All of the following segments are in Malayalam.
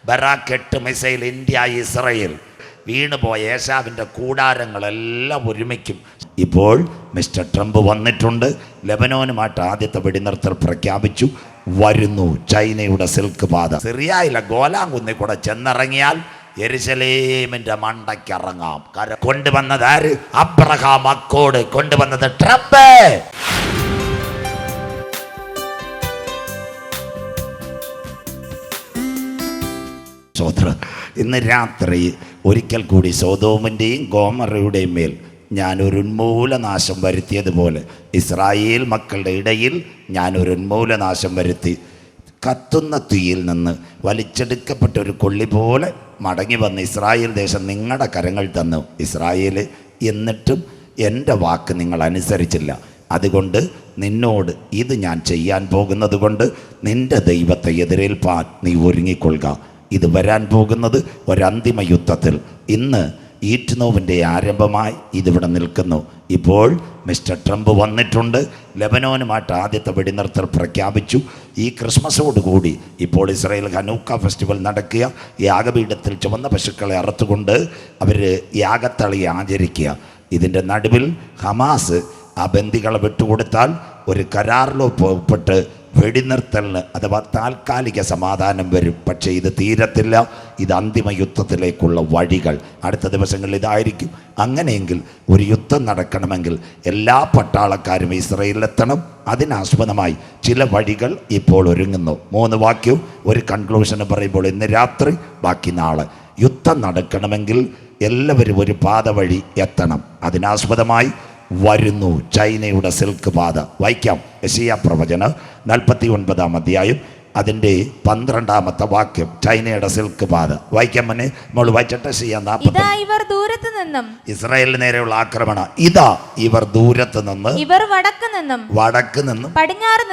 ബറാക്ക് 8 മിസൈൽ ഇന്ത്യ ഇസ്രയേൽ വീണുപോയ ഏശാവിൻ്റെ കൂടാരങ്ങളെല്ലാം ഒരുമിക്കും. ഇപ്പോൾ മിസ്റ്റർ ട്രംപ് വന്നിട്ടുണ്ട്. ലെബനോനുമായിട്ട് ആദ്യത്തെ വെടിനിർത്തൽ പ്രഖ്യാപിച്ചു. വരുന്നു ചൈനയുടെ സിൽക്ക് പാത. സിറിയയിലെ ഗോലാൻ കുന്നിൽ കൂടെ ചെന്നിറങ്ങിയാൽ യെരുശലേമിൻ്റെ മണ്ടയ്ക്കിറങ്ങാം. കൊണ്ടുവന്നത് ആര്? Abraham accord. കൊണ്ടുവന്നത് ട്രംപ്. ഇന്ന് രാത്രി ഒരിക്കൽ കൂടി സൊദോമിൻ്റെയും ഗോമറയുടെയും മേൽ ഞാനൊരു ഉന്മൂലനാശം വരുത്തിയതുപോലെ ഇസ്രായേൽ മക്കളുടെ ഇടയിൽ ഞാനൊരു ഉന്മൂലനാശം വരുത്തി. കത്തുന്ന തീയിൽ നിന്ന് വലിച്ചെടുക്കപ്പെട്ട ഒരു കൊള്ളി പോലെ മടങ്ങി വന്ന് ഇസ്രായേൽ ദേശം നിങ്ങളുടെ കരങ്ങൾ തന്നു. ഇസ്രായേൽ, എന്നിട്ടും എൻ്റെ വാക്ക് നിങ്ങൾ അനുസരിച്ചില്ല. അതുകൊണ്ട് നിന്നോട് ഇത് ഞാൻ ചെയ്യാൻ പോകുന്നത് കൊണ്ട് നിൻ്റെ ദൈവത്തെ എതിരേൽപ്പാൻ നീ ഒരുങ്ങിക്കൊള്ളുക. ഇത് വരാൻ പോകുന്നത് ഒരന്തിമ യുദ്ധത്തിൽ. ഇന്ന് ഈറ്റ്നോവിൻ്റെ ആരംഭമായി ഇതിവിടെ നിൽക്കുന്നു. ഇപ്പോൾ മിസ്റ്റർ ട്രംപ് വന്നിട്ടുണ്ട്. ലെബനോനുമായിട്ട് ആദ്യത്തെ വെടിനിർത്തൽ പ്രഖ്യാപിച്ചു. ഈ ക്രിസ്മസോടുകൂടി ഇപ്പോൾ ഇസ്രായേൽ ഹനൂക്ക ഫെസ്റ്റിവൽ നടക്കുക. യാഗപീഠത്തിൽ ചുവന്ന പശുക്കളെ അറുത്തുകൊണ്ട് അവർ യാഗത്തളി ആചരിക്കുക. ഇതിൻ്റെ നടുവിൽ ഹമാസ് ആ ബന്ദികളെ വിട്ടുകൊടുത്താൽ ഒരു കരാറിലൊപ്പിട്ട് വെടിനിർത്തലിന് അഥവാ താൽക്കാലിക സമാധാനം വരും. പക്ഷേ ഇത് തീരത്തില്ല. ഇത് അന്തിമ യുദ്ധത്തിലേക്കുള്ള വഴികൾ അടുത്ത ദിവസങ്ങളിൽ ഇതായിരിക്കും. അങ്ങനെയെങ്കിൽ ഒരു യുദ്ധം നടക്കണമെങ്കിൽ എല്ലാ പട്ടാളക്കാരും ഇസ്രായേലിലെത്തണം. അതിനാസ്പദമായി ചില വഴികൾ ഇപ്പോൾ ഒരുങ്ങുന്നു. 3 വാക്യവും ഒരു കൺക്ലൂഷന് പറയുമ്പോൾ ഇന്ന് രാത്രി, ബാക്കി നാളെ. യുദ്ധം നടക്കണമെങ്കിൽ എല്ലാവരും ഒരു പാത വഴി എത്തണം. അതിനാസ്പദമായി വരുന്നു ചൈനയുടെ സിൽക്ക് പാത. വായിക്കാം. യെശയ്യാ പ്രവചനം 49-ാം അധ്യായം അതിൻ്റെ 12-ാമത്തെ വാക്യം. ചൈനയുടെ സിൽക്ക് പാത വായിക്കാൻ മുന്നേ നമ്മൾ വായിച്ചിട്ട് ഇസ്രായേലിന് നേരെയുള്ള ആക്രമണം. ഇതാ ഇവർ ദൂരത്ത് നിന്ന്, ഇവർ വടക്ക് നിന്നും, പടിഞ്ഞാറ്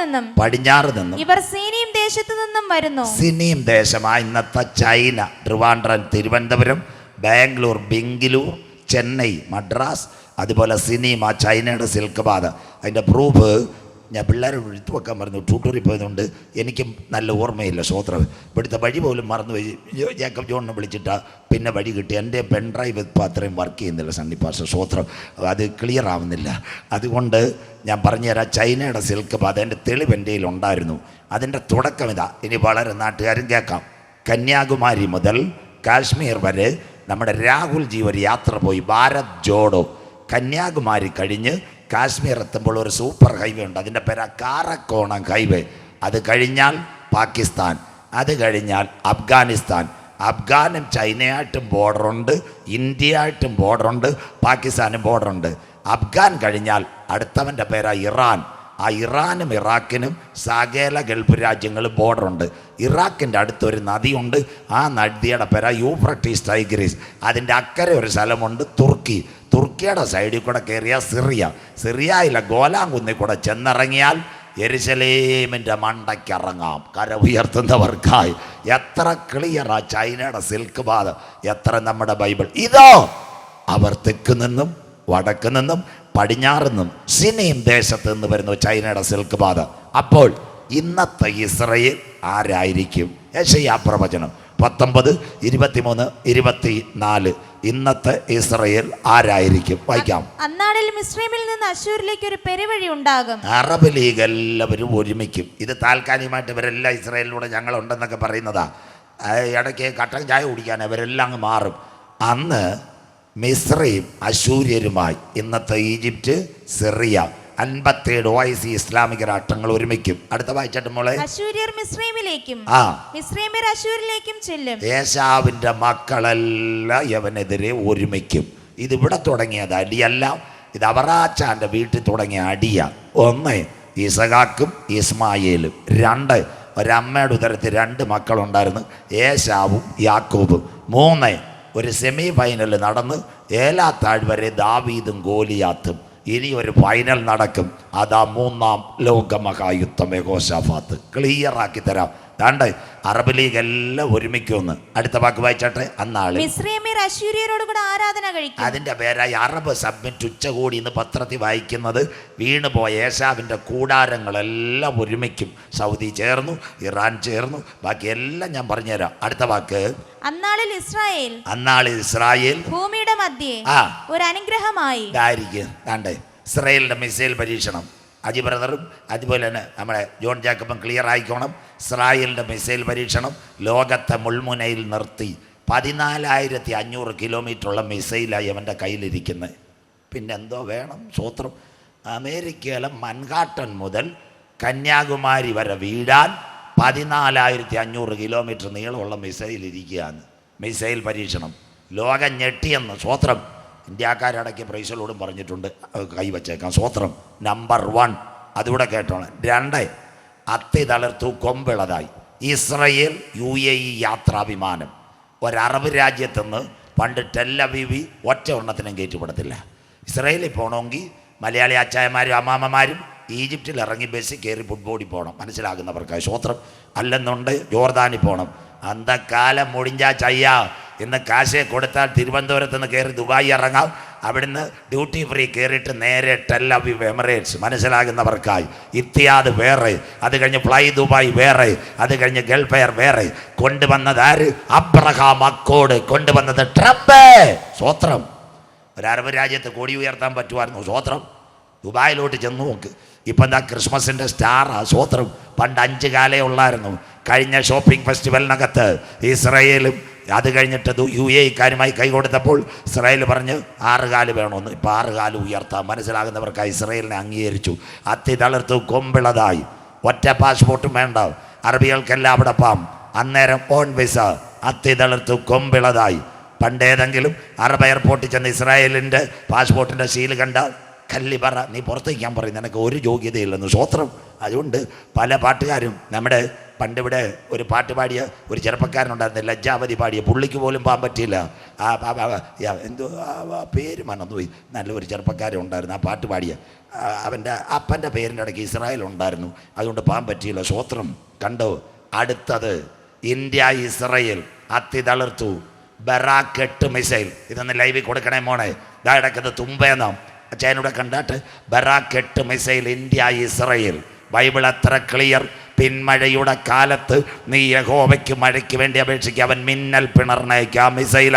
നിന്നും, ഇവർ സീനീം ദേശത്തു നിന്നും വരുന്നു. സീനീം ദേശമായ ഇന്നത്തെ ചൈന, ട്രിവാൻഡ്രം, തിരുവനന്തപുരം, ബാംഗ്ലൂർ, ബെംഗളൂർ, ചെന്നൈ, മദ്രാസ്, അതുപോലെ സിനിമ, ചൈനയുടെ സിൽക്ക് പാത. അതിൻ്റെ പ്രൂഫ് ഞാൻ പിള്ളേരോട് എടുത്തു വെക്കാൻ പറഞ്ഞു. ട്യൂട്ടോറിൽ പോയതുകൊണ്ട് എനിക്ക് നല്ല ഓർമ്മയില്ല. സ്വോത്രം ഇവിടുത്തെ വഴി പോലും മറന്നുപോയി. ജേക്കബ് ജോണിനെ വിളിച്ചിട്ടാ പിന്നെ വഴി കിട്ടി. എൻ്റെ പെൻഡ്രൈവ് ഇപ്പോൾ അത്രയും വർക്ക് ചെയ്യുന്നില്ല സണ്ണി പാസ്റ്റർ. സ്വോത്രം അത് ക്ലിയർ ആവുന്നില്ല. അതുകൊണ്ട് ഞാൻ പറഞ്ഞുതരാം. ചൈനയുടെ സിൽക്ക് പാത എൻ്റെ തെളിവ് എൻ്റെ ഉണ്ടായിരുന്നു. അതിൻ്റെ തുടക്കം ഇതാ. ഇനി വളരെ നാട്ടുകാരും കേൾക്കാം. കന്യാകുമാരി മുതൽ കാശ്മീർ വരെ നമ്മുടെ രാഹുൽജി ഒരു യാത്ര പോയി. ഭാരത് ജോഡോ. കന്യാകുമാരി കഴിഞ്ഞ് കാശ്മീർ എത്തുമ്പോൾ ഒരു സൂപ്പർ ഹൈവേ ഉണ്ട്. അതിൻ്റെ പേരാ കാറക്കോണം ഹൈവേ. അത് കഴിഞ്ഞാൽ പാകിസ്ഥാൻ, അത് കഴിഞ്ഞാൽ അഫ്ഗാനിസ്ഥാൻ. അഫ്ഗാനും ചൈനയായിട്ടും ബോർഡറുണ്ട്, ഇന്ത്യയായിട്ടും ബോർഡറുണ്ട്, പാകിസ്ഥാനും ബോർഡറുണ്ട്. അഫ്ഗാൻ കഴിഞ്ഞാൽ അടുത്തവൻ്റെ പേരാ ഇറാൻ. ആ ഇറാനും ഇറാഖിനും സകല ഗൾഫ് രാജ്യങ്ങളും ബോർഡറുണ്ട്. ഇറാഖിൻ്റെ അടുത്തൊരു നദിയുണ്ട്. ആ നദിയുടെ പേരാ യൂഫ്രട്ടീസ് ടൈഗ്രീസ്. അതിൻ്റെ അക്കരെ ഒരു സ്ഥലമുണ്ട് തുർക്കി. തുർക്കിയുടെ സൈഡിൽ കൂടെ കയറിയ സിറിയ. സിറിയയിലെ ഗോലാൻ കുന്നിൽ കൂടെ ചെന്നിറങ്ങിയാൽ യെരുശലേമിൻ്റെ മണ്ടയ്ക്കിറങ്ങാം. കര ഉയർത്തുന്നവർക്കായി. എത്ര ക്ലിയറാ ചൈനയുടെ സിൽക്ക് പാത, എത്ര നമ്മുടെ ബൈബിൾ. ഇതോ അവർ തെക്ക് നിന്നും വടക്ക് നിന്നും പടിഞ്ഞാറ് നിന്നും സിനീം ദേശത്ത് നിന്ന് വരുന്നു ചൈനയുടെ സിൽക്ക് പാത. അപ്പോൾ ഇന്നത്തെ ഇസ്രായേൽ ആരായിരിക്കും? യെശയ്യാ പ്രവചനം 19, 23, 24. ഇന്നത്തെ ഇസ്രായേൽ ആരായിരിക്കും? വായിക്കാം. അന്നാളിൽ മിസ്രൈമിൽ നിന്ന് അശ്ശൂരിലേക്ക് ഒരു പെരുവഴി ഉണ്ടാകും. അറബ് ലീഗ് എല്ലാവരും ഒരുമിക്കും. ഇത് താൽക്കാലികമായിട്ട് ഇവരെല്ലാം ഇസ്രായേലിലൂടെ ഞങ്ങളുണ്ടെന്നൊക്കെ പറയുന്നതാ. ഇടയ്ക്ക് കട്ടൻ ചായ കുടിക്കാൻ ഇവരെല്ലാം അങ്ങ് മാറും. അന്ന് മിസ്രൈം അശൂര്യരുമായി ഇന്നത്തെ ഈജിപ്റ്റ്, സിറിയ 57 OIC ഇസ്ലാമിക രാഷ്ട്രങ്ങൾ ഒരുമിക്കും. അടുത്ത വായിച്ചിട്ട് മോളെ. അശൂര്യർ മിസ്രൈമിലേക്കും മിസ്രൈമ്യർ അശൂരിലേക്കും ചെല്ലും. ഏശാവിൻ്റെ മക്കളെല്ലാം യവനെതിരെ ഒരുമിക്കും. ഇതിവിടെ തുടങ്ങിയത് അടിയല്ല, ഇത് അവറാച്ചാൻ്റെ വീട്ടിൽ തുടങ്ങിയ അടിയ. 1 ഇസഹാക്കും ഇസ്മായേലും. 2 ഒരമ്മയുടെ ഉദരത്തിൽ 2 മക്കളുണ്ടായിരുന്നു, ഏശാവും യാക്കോബും. 3 ഒരു സെമി ഫൈനൽ നടന്ന് ഏലാത്താഴ് വരെ ദാവീദും ഗോലിയാത്തും. ഇനി ഒരു ഫൈനൽ നടക്കും. അതാ 3-ാം ലോകമഹായുദ്ധം. യഹോശാഫാത്ത് ക്ലിയറാക്കി തരാം. കണ്ടേ അറബ് ലീഗ് എല്ലാം ഒരുമിക്കുമെന്ന്. അടുത്ത വാക്ക് വായിച്ചാട്ടെ. അന്നാള് മിസ്രയീമ്യർ അശ്ശൂര്യരോട് കൂടെ ആരാധന കഴിക്കും. അതിൻ്റെ പേരായി അറബ് സബ്മിറ്റ് ഉച്ചകോടി എന്ന് പത്രത്തിൽ വായിക്കുന്നത്. വീണുപോയ ഏശാവിൻ്റെ കൂടാരങ്ങളെല്ലാം ഒരുമിക്കും. സൗദി ചേർന്നു, ഇറാൻ ചേർന്നു, ബാക്കി എല്ലാം ഞാൻ പറഞ്ഞുതരാം. അടുത്ത വാക്ക്. അന്നാളിൽ ഇസ്രായേൽ ഭൂമിയുടെ മധ്യേ ഒരു അനുഗ്രഹമായി ഇതായിരിക്കും. കണ്ടേ ഇസ്രായേലിൻ്റെ മിസൈൽ പരീക്ഷണം. അജി ബ്രദറും അതുപോലെ തന്നെ നമ്മുടെ ജോൺ ജാക്കബും ക്ലിയർ ആയിക്കോണം. ഇസ്രായേലിൻ്റെ മിസൈൽ പരീക്ഷണം ലോകത്തെ മുൾമുനയിൽ നിർത്തി 14,500 കിലോമീറ്ററുള്ള മിസൈലായി അവൻ്റെ കയ്യിലിരിക്കുന്നത്. പിന്നെന്തോ വേണം? സ്വത്രം. അമേരിക്കയിലെ മൻഹാട്ടൻ മുതൽ കന്യാകുമാരി വരെ വീഴാൻ 14,500 കിലോമീറ്റർ നീളമുള്ള മിസൈൽ ഇരിക്കുകയാണ്. മിസൈൽ പരീക്ഷണം ലോകം ഞെട്ടിയെന്ന്. സ്വത്രം. ഇന്ത്യക്കാരടക്കിയ പ്രൈസലോടും പറഞ്ഞിട്ടുണ്ട്, കൈവച്ചേക്കാം. സ്വത്രം. നമ്പർ 1 അതുകൂടെ കേട്ടോണം. 2 അത്തി തളർത്തു കൊമ്പിളതായി. ഇസ്രയേൽ UAE യാത്രാവിമാനം ഒരറബ് രാജ്യത്തുനിന്ന് പണ്ട് ടെല്ലവീവി ഒറ്റ എണ്ണത്തിനും കയറ്റിപ്പെടത്തില്ല. ഇസ്രയേലിൽ പോകണമെങ്കിൽ മലയാളി അച്ചായന്മാരും അമ്മാമ്മമാരും ഈജിപ്തിൽ ഇറങ്ങി ബസ്സിൽ കയറി ഫുട്ബോളിൽ പോകണം. മനസ്സിലാകുന്നവർക്കായി സ്വത്രം. അല്ലെന്നുണ്ട് ജോർദാനിൽ പോകണം. അന്തക്കാലം മുടിഞ്ഞാ ചയ്യ. ഇന്ന് കാശെ കൊടുത്താൽ തിരുവനന്തപുരത്ത് നിന്ന് കയറി ദുബായി ഇറങ്ങാം. അവിടുന്ന് ഡ്യൂട്ടി ഫ്രീ കയറിയിട്ട് നേരെ ടെല്ലവീവ് എമിറേറ്റ്സ്. മനസ്സിലാകുന്നവർക്കായി. ഇത്തിയാദ് വേറെ, അത് കഴിഞ്ഞ് ഫ്ലൈ ദുബായ് വേറെ, അത് കഴിഞ്ഞ് ഗൾഫ് എയർ വേറെ. കൊണ്ടുവന്നത് ആര്? Abraham Accord. കൊണ്ടുവന്നത് ട്രംപ്. സ്വത്രം. ഒരു അറബ് രാജ്യത്ത് കൊടി ഉയർത്താൻ പറ്റുമായിരുന്നു. സ്വത്രം. ദുബായിലോട്ട് ചെന്ന് നോക്ക്. ഇപ്പം എന്താ ക്രിസ്മസിൻ്റെ സ്റ്റാറാ. സ്വത്രം. പണ്ട് 5 കാലേ ഉള്ളായിരുന്നു. കഴിഞ്ഞ ഷോപ്പിംഗ് ഫെസ്റ്റിവലിനകത്ത് ഇസ്രയേലും അത് കഴിഞ്ഞിട്ട് UAE-ക്കാരുമായി കൈ കൊടുത്തപ്പോൾ ഇസ്രായേൽ പറഞ്ഞ് 6 കാല് വേണമെന്ന്. ഇപ്പോൾ 6 കാല് ഉയർത്താം. മനസ്സിലാകുന്നവർക്കായി ഇസ്രായേലിനെ അംഗീകരിച്ചു. അത്തി തളർത്തു കൊമ്പിളതായി. ഒറ്റ പാസ്പോർട്ടും വേണ്ട. അറബികൾക്കെല്ലാം അവിടെ പാം. അന്നേരം ഓൺ വിസ. അത്തി തളർത്തു കൊമ്പിളതായി. പണ്ടേതെങ്കിലും അറബ് എയർപോർട്ടിൽ ചെന്ന് ഇസ്രായേലിൻ്റെ പാസ്പോർട്ടിൻ്റെ സീല് കണ്ട കല്ലി പറ, നീ പുറത്തേക്കാൻ പറയും, നിനക്ക് ഒരു യോഗ്യതയില്ലെന്ന്. സ്വത്രം. അതുകൊണ്ട് പല പാട്ടുകാരും നമ്മുടെ പണ്ടിവിടെ ഒരു പാട്ട് പാടിയ ഒരു ചെറുപ്പക്കാരനുണ്ടായിരുന്നു, ലജ്ജാവതി പാടിയ. പുള്ളിക്ക് പോലും പോകാൻ പറ്റിയില്ല. എന്തോ പേര് മറന്നുപോയി. നല്ലൊരു ചെറുപ്പക്കാരൻ ഉണ്ടായിരുന്നു ആ പാട്ട് പാടിയ. അവൻ്റെ അപ്പൻ്റെ പേരിൻ്റെ ഇടയ്ക്ക് ഇസ്രായേൽ ഉണ്ടായിരുന്നു, അതുകൊണ്ട് പോകാൻ പറ്റിയില്ല. സ്വത്രം. കണ്ടോ? അടുത്തത് ഇന്ത്യ ഇസ്രായേൽ അത്തി തളിർത്തു. Barack 8 missile. ഇതൊന്ന് ലൈവിൽ കൊടുക്കണേ മോനെ. ഇതാ കിടക്കുന്നത് തുമ്പേന്നാം അച്ഛനൂടെ കണ്ടാട്ട്. Barak 8 missile India Israel. Bible അത്ര ക്ലിയർ. പിന്മഴയുടെ കാലത്ത് നീ യഹോവയ്ക്ക് മഴയ്ക്ക് വേണ്ടി അപേക്ഷിക്കുക, അവൻ മിന്നൽ പിണർന്നേക്കാം. മിസൈല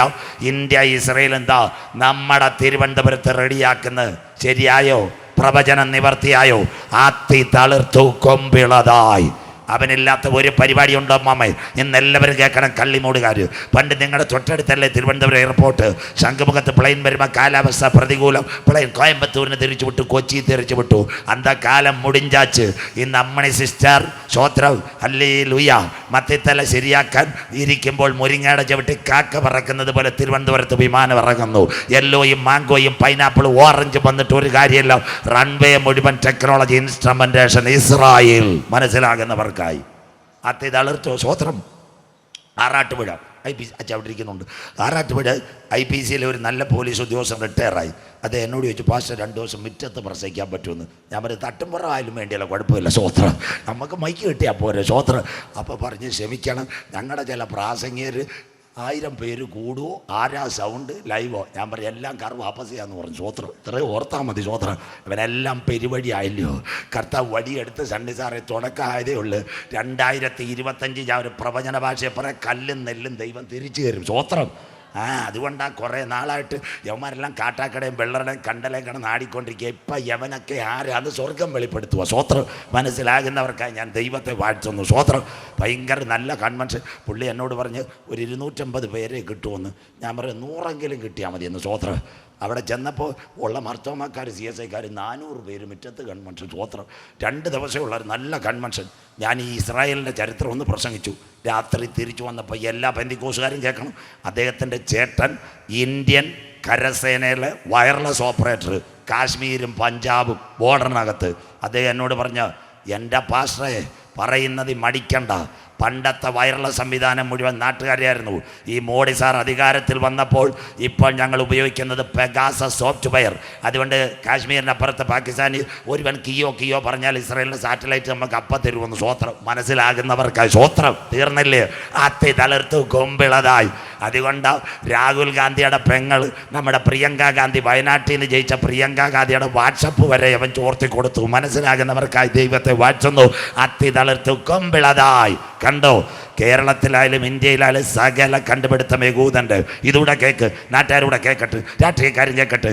ഇന്ത്യ ഇസ്രായേൽ എന്താ നമ്മുടെ തിരുവനന്തപുരത്ത് റെഡിയാക്കുന്നത്. ശരിയായോ? പ്രവചനം നിവർത്തിയായോ? ആത്തി തളിർത്തു കൊമ്പിളതായി. അവനില്ലാത്ത ഒരു പരിപാടി ഉണ്ടോ മാമേ? ഇന്ന് എല്ലാവരും കേൾക്കണം. കള്ളിമൂടുകാർ. പണ്ട് നിങ്ങളുടെ തൊട്ടടുത്തല്ലേ തിരുവനന്തപുരം എയർപോർട്ട്. ശംഖുമുഖത്ത് പ്ലെയിൻ വരുമ്പോൾ കാലാവസ്ഥ പ്രതികൂലം. പ്ലെയിൻ കോയമ്പത്തൂരിന് തിരിച്ചു വിട്ടു, കൊച്ചി തിരിച്ചു വിട്ടു. അന്തകാലം മുടിഞ്ചാച്ച്. ഇന്ന് അമ്മണി സിസ്റ്റർ സ്വത്രം ഹല്ലേലൂയ മത്തിത്തല ശരിയാക്കാൻ ഇരിക്കുമ്പോൾ മുരിങ്ങയുടെ ചവിട്ടി കാക്ക പറക്കുന്നത് പോലെ തിരുവനന്തപുരത്ത് വിമാനം ഇറങ്ങുന്നു. യെല്ലോയും മാങ്കോയും പൈനാപ്പിളും ഓറഞ്ചും വന്നിട്ട് ഒരു കാര്യമില്ല. റൺവേ മുഴുവൻ ടെക്നോളജി ഇൻസ്ട്രുമെന്റേഷൻ ഇസ്രായേൽ. മനസ്സിലാകുന്നവർ അത്തി തളിർത്തു. സ്വത്രം. ആറാട്ടുപുഴ IPC അവിടെ ഇരിക്കുന്നുണ്ട്. ആറാട്ടുപുഴ IPCയിലെ ഒരു നല്ല പോലീസ് ഉദ്യോഗസ്ഥൻ റിട്ടയറായി. അത് എന്നോട് ചോദിച്ചു, പാസ്റ്റർ 2 ദിവസം മുറ്റത്ത് പ്രസംഗിക്കാൻ പറ്റുമെന്ന്. ഞാൻ പറഞ്ഞു, തട്ടുംപുറമായാലും വേണ്ടിയല്ല, കുഴപ്പമില്ല. സ്വത്രം. നമുക്ക് മൈക്ക് കിട്ടിയാൽ പോരെ. സ്വത്രം. അപ്പോൾ പറഞ്ഞ് ക്ഷമിക്കണം, ഞങ്ങളുടെ ചില പ്രാസംഗികർ 1000 പേര് കൂടുവോ, ആരാ സൗണ്ട് ലൈവോ. ഞാൻ പറയും എല്ലാം കർവ് ആപ്പസിയാന്ന് പറഞ്ഞു. സ്വത്രം. ഇത്രയും ഓർത്താൽ മതി. സ്വത്രം. ഇവനെല്ലാം പെരുവഴി ആയില്ലയോ. കർത്താവ് വടിയെടുത്ത് സണ്ണി സാറെ തുടക്കമായതേ ഉള്ളൂ. 2025 ഞാൻ ഒരു പ്രവചന ഭാഷയെ പറയാം, കല്ലും നെല്ലും ദൈവം തിരിച്ചു തരും. സ്വത്രം. അതുകൊണ്ടാണ് കുറേ നാളായിട്ട് യവന്മാരെല്ലാം കാട്ടാക്കടയും വെള്ളറടയും കണ്ടലയും കിടന്ന് ആടിക്കൊണ്ടിരിക്കുക. ഇപ്പം യവനൊക്കെ ആരാന്ന് സ്വർഗം വെളിപ്പെടുത്തുക. സ്വത്രം. മനസ്സിലാകുന്നവർക്കായി ഞാൻ ദൈവത്തെ വാഴ്ത്തുന്നു. സ്വത്രം. ഭയങ്കര നല്ല കൺവെൻഷൻ. പുള്ളി എന്നോട് പറഞ്ഞ് ഒരു 250 പേരെ കിട്ടുമെന്ന്. ഞാൻ പറയും 100എങ്കിലും കിട്ടിയാൽ മതിയെന്ന്. സ്വത്രം. അവിടെ ചെന്നപ്പോൾ ഉള്ള മർത്തോമാക്കാർ CSIക്കാർ 400 പേര് മുറ്റത്ത് കൺവെൻഷൻ. സ്വത്രം. 2 ദിവസമേ ഉള്ള നല്ല കൺവെൻഷൻ. ഞാൻ ഈ ഇസ്രായേലിൻ്റെ ചരിത്രം ഒന്ന് പ്രസംഗിച്ചു. രാത്രി തിരിച്ചു വന്നപ്പോൾ എല്ലാ പെന്തിക്കോസുകാരും കേൾക്കണം. അദ്ദേഹത്തിൻ്റെ ചേട്ടൻ ഇന്ത്യൻ കരസേനയിലെ വയർലെസ് ഓപ്പറേറ്റർ, കാശ്മീരും പഞ്ചാബും ബോർഡറിനകത്ത്. അദ്ദേഹം എന്നോട് പറഞ്ഞ, എൻ്റെ പാസ്റ്ററെ പറയുന്നത് മടിക്കണ്ട. പണ്ടത്തെ വയർലെസ് സംവിധാനം മുഴുവൻ നാട്ടുകാരെയായിരുന്നു. ഈ മോഡി സാർ അധികാരത്തിൽ വന്നപ്പോൾ ഇപ്പോൾ ഞങ്ങൾ ഉപയോഗിക്കുന്നത് പെഗാസസ് സോഫ്റ്റ്വെയർ. അതുകൊണ്ട് കാശ്മീരിൻ്റെ അപ്പുറത്ത് പാകിസ്ഥാനി ഒരുവൻ കിയോ പറഞ്ഞാൽ ഇസ്രായേലിൻ്റെ സാറ്റലൈറ്റ് നമുക്ക് അപ്പം തരുമെന്ന്. സ്വോത്രം. മനസ്സിലാകുന്നവർക്കായി സ്വോത്രം. തീർന്നില്ലേ? അത്തി തളിർത്തു കൊമ്പിളതായി. അതുകൊണ്ട് രാഹുൽ ഗാന്ധിയുടെ പെങ്ങൾ നമ്മുടെ പ്രിയങ്ക ഗാന്ധി, വയനാട്ടിൽ നിന്ന് ജയിച്ച പ്രിയങ്ക ഗാന്ധിയുടെ വാട്സപ്പ് വരെ അവൻ ചോർത്തി കൊടുത്തു. മനസ്സിലാകുന്നവർക്കായി ദൈവത്തെ വാഴ്ത്തുന്നു. അത്തി തളിർത്തു കൊമ്പിളതായി. കണ്ടോ? കേരളത്തിലായാലും ഇന്ത്യയിലായാലും സകല കണ്ടുപിടുത്തം യഹൂദൻ്റെ. ഇതുകൂടെ കേക്ക്, നാട്ടുകാരൂടെ കേൾക്കട്ടെ, രാഷ്ട്രീയക്കാരും കേൾക്കട്ടെ.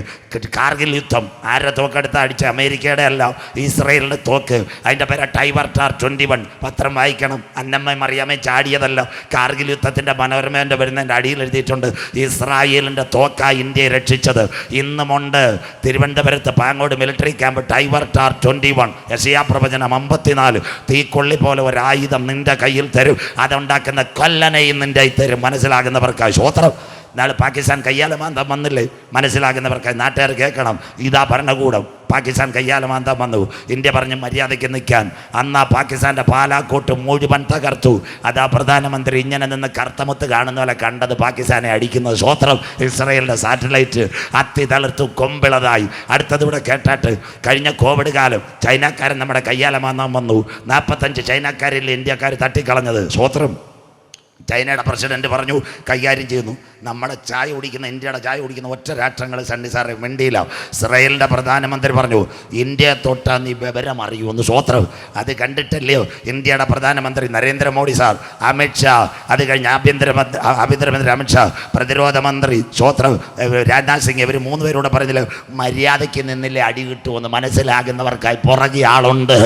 കാർഗിൽ യുദ്ധം ആരുടെ തോക്കെടുത്ത് അടിച്ച? അമേരിക്കയുടെ അല്ല, ഇസ്രയേലിൻ്റെ തോക്ക്. അതിൻ്റെ പേര് ടൈവർട്ടാർ 21. പത്രം വായിക്കണം. അന്നമ്മ മറിയാമേ ചാടിയതല്ല. കാർഗിൽ യുദ്ധത്തിൻ്റെ മനോരമേൻ്റെ വരുന്നതിൻ്റെ അടിയിൽ എഴുതിയിട്ടുണ്ട് ഇസ്രായേലിൻ്റെ തോക്കായി ഇന്ത്യയെ രക്ഷിച്ചത്. ഇന്നുമുണ്ട് തിരുവനന്തപുരത്ത് പാങ്ങോട് മിലിറ്ററി ക്യാമ്പ് ടൈവർട്ടാർ 21. യെശയ്യാ പ്രവചനം 54. തീക്കൊള്ളി പോലെ ഒരായുധം നിൻ്റെ കയ്യിൽ തരും, അതുണ്ടാക്കുന്ന കൊല്ലനെയും നിൻ്റെ തരും. മനസ്സിലാകുന്നവർക്കായി സ്വോത്രം. നാളെ പാകിസ്ഥാൻ കയ്യാലമാന്തം വന്നില്ലേ? മനസ്സിലാകുന്നവർക്കായി നാട്ടുകാർ കേൾക്കണം. ഇതാ ഭരണകൂടം. പാകിസ്ഥാൻ കയ്യാലമാന്തം വന്നു. ഇന്ത്യ പറഞ്ഞ് മര്യാദയ്ക്ക് നിൽക്കാൻ. അന്ന് ആ പാകിസ്ഥാൻ്റെ പാലാക്കോട്ട് മുഴുവൻ തകർത്തു. അതാ പ്രധാനമന്ത്രി ഇങ്ങനെ നിന്ന് കർത്തമുത്ത് കാണുന്ന പോലെ കണ്ടത് പാകിസ്ഥാനെ അടിക്കുന്നത്. സ്വോത്രം. ഇസ്രായേലിൻ്റെ സാറ്റലൈറ്റ് അത്തി തളിർത്തു കൊമ്പിളതായി. അടുത്തതിവിടെ കേട്ടാട്ട്. കഴിഞ്ഞ കോവിഡ് കാലം ചൈനക്കാരൻ നമ്മുടെ കയ്യാലമാന്തം വന്നു. 45 ചൈനക്കാരിൽ ഇന്ത്യക്കാർ തട്ടിക്കളഞ്ഞത്. സ്വോത്രം. ചൈനയുടെ പ്രസിഡന്റ് പറഞ്ഞു കൈകാര്യം ചെയ്യുന്നു. നമ്മുടെ ചായ കുടിക്കുന്ന, ഇന്ത്യയുടെ ചായ കുടിക്കുന്ന ഒറ്റ രാഷ്ട്രങ്ങൾ സണ്ണി സാറെ മിണ്ടിയില്ല. ഇസ്രായേലിൻ്റെ പ്രധാനമന്ത്രി പറഞ്ഞു ഇന്ത്യയെ തൊട്ടാൽ നീ വിവരം അറിയുമെന്ന്. സ്വോത്രം. അത് കണ്ടിട്ടല്ലയോ ഇന്ത്യയുടെ പ്രധാനമന്ത്രി നരേന്ദ്രമോദി സാർ, അമിത്ഷാ, അത് കഴിഞ്ഞ് ആഭ്യന്തരമന്ത്രി അമിത്ഷാ, പ്രതിരോധ മന്ത്രി സ്വോത്രം രാജ്നാഥ് സിംഗ്, ഇവർ 3 പേരോട് പറഞ്ഞില്ല മര്യാദയ്ക്ക് നിന്നില്ലേ അടി കിട്ടുമെന്ന്. മനസ്സിലാകുന്നവർക്കായി പുറകെ ആളുണ്ട്.